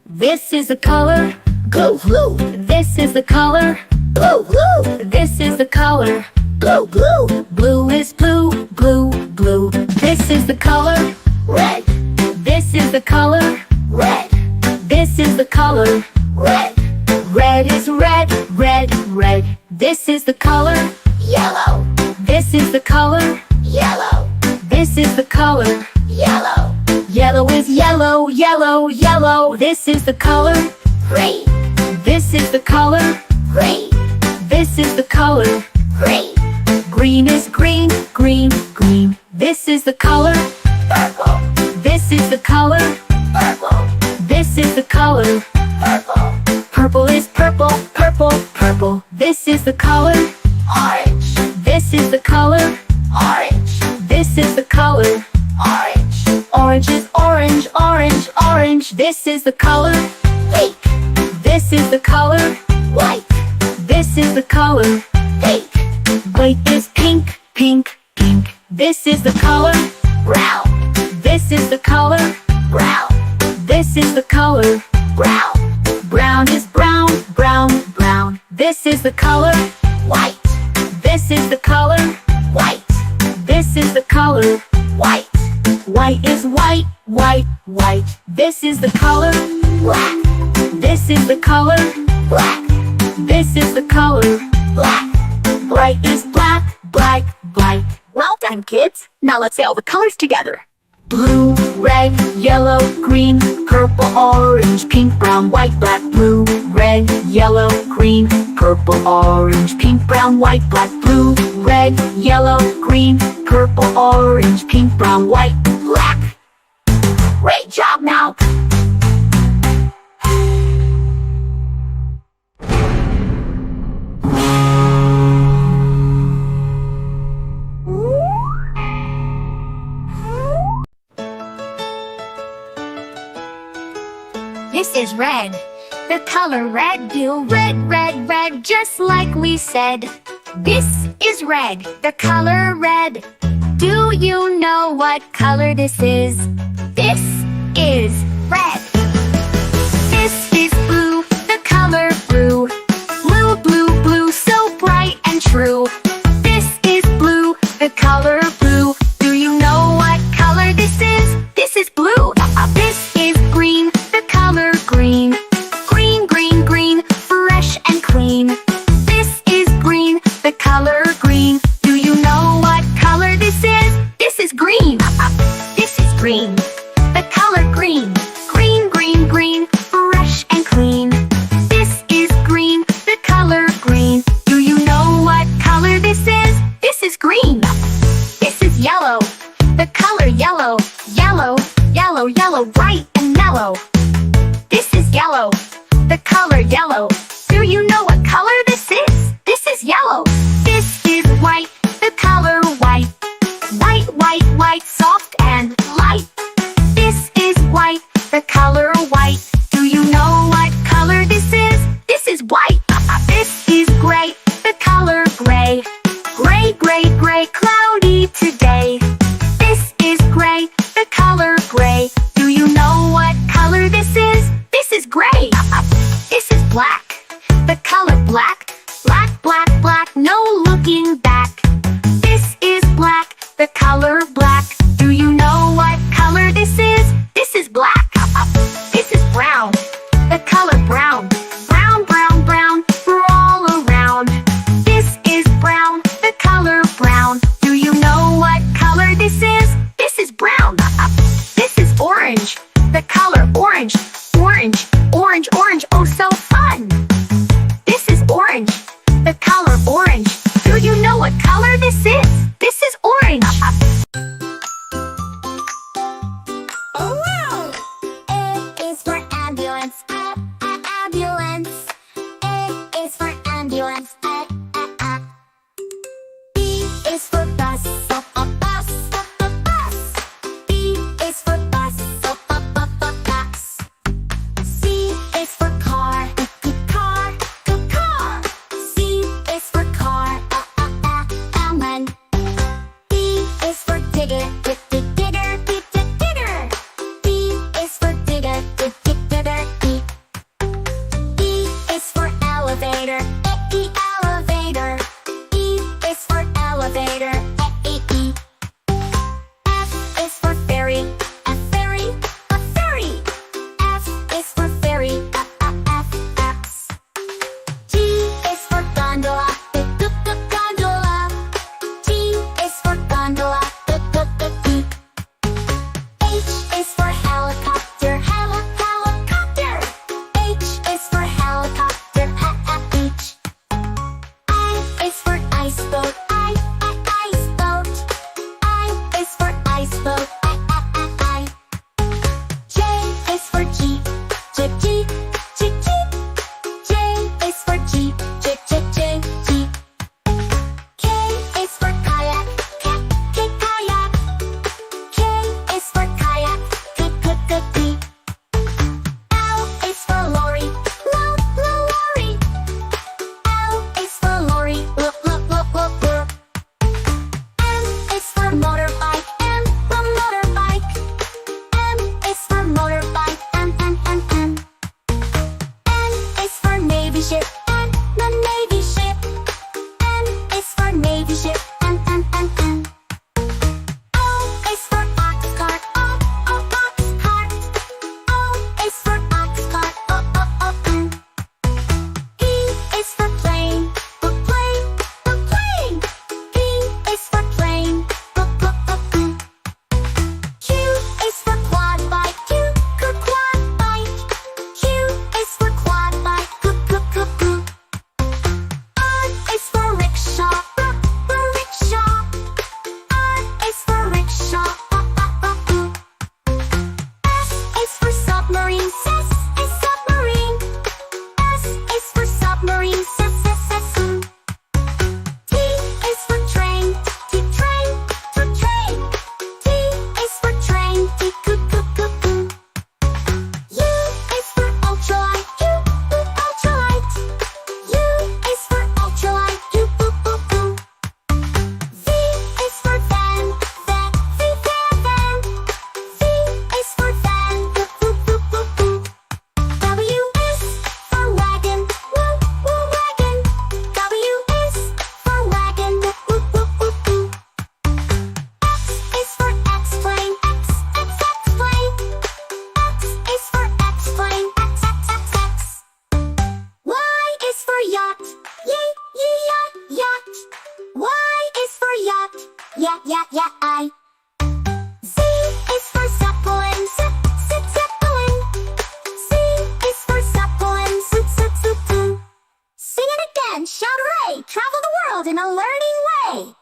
This is the color blue, blue. This is the color blue, blue. This is the color blue, blue. Blue is blue, blue, blue. This is the color red. This is the color red. This is the color red. Red is red, red, red. This is the color yellow. This is the color yellow. This is the color yellow. Yellow is yellow, yellow, yellow. This is the color green. This is the color green. This is the color green. Green is green, green, green. This is the color purple. This is the color purple. This is the color purple. Purple is purple, purple, purple. This is the color orange. This is the color orange. This is the color orange. Orange is orange, orange, orange. This is the color pink. This is the color white. This is the color pink. White is pink, pink, pink. This is the color brown. This is the color brown. This is the color brown. Brown is brown, brown, brown. This is the color white. This is the color white. This is the color white. White is white, white, white. This is the color black. This is the color black. This is the color black. Bright is black, black, black. Well done, kids. Now let's say all the colors together. Blue, red, yellow, green, purple, orange, pink, brown, white, black. Blue, red, yellow, green, purple, orange, pink, brown, white, black. Blue, red, yellow, green, purple, orange, pink, brown, white, black. Great job now! This is red. The color red. Do red, red, red, just like we said. This is red. The color red. Do you know what color this is? This is red. This is blue. The color blue. Blue, blue, blue, so bright and true. This is blue. The color blue. Do you know what color this is? This is blue. This is green. The color green. Green, green, green, fresh and clean. This is green. The color green. Do you know what color this is? This is green. This is green. The color green. Green, green, green, fresh and clean. This is green. The color green. Do you know what color this is? This is green. This is yellow. The color yellow. Yellow, yellow, yellow, bright and mellow. This is yellow. The color yellow. Do you know what color this is? This is yellow. This is white. The color white. White, white, white, soft and light. This is white. The color white. Do you know what color this is? This is white. This is gray. The color gray. Gray, gray, gray, cloudy today. This is gray. The color gray. Do you know what color this is? This is gray. This is black. The color black. Black, black, black, no looking back. This is black. The color black. Do you know what color this is? This is black. This is brown. play.